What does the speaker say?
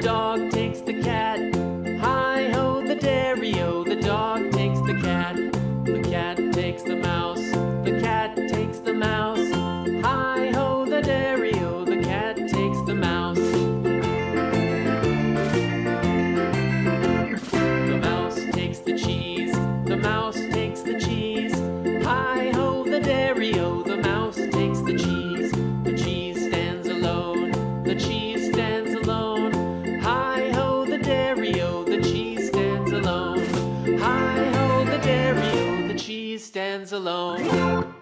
dog takes the cat. Hi-ho, the dairy-o, the dog takes the cat. The cat takes the mouse, the cat takes the mouse. Hi-ho, the dairy-o, the cat takes the mouse. The mouse takes the cheese, the mouse takes the cheese. Hi-ho, the dairy-o, the mouse takes the cheese. The cheese stands alone, the cheese stands alone. Hi-ho, the dairy-o, the cheese stands alone. Hi-ho, the dairy-o, the cheese stands alone.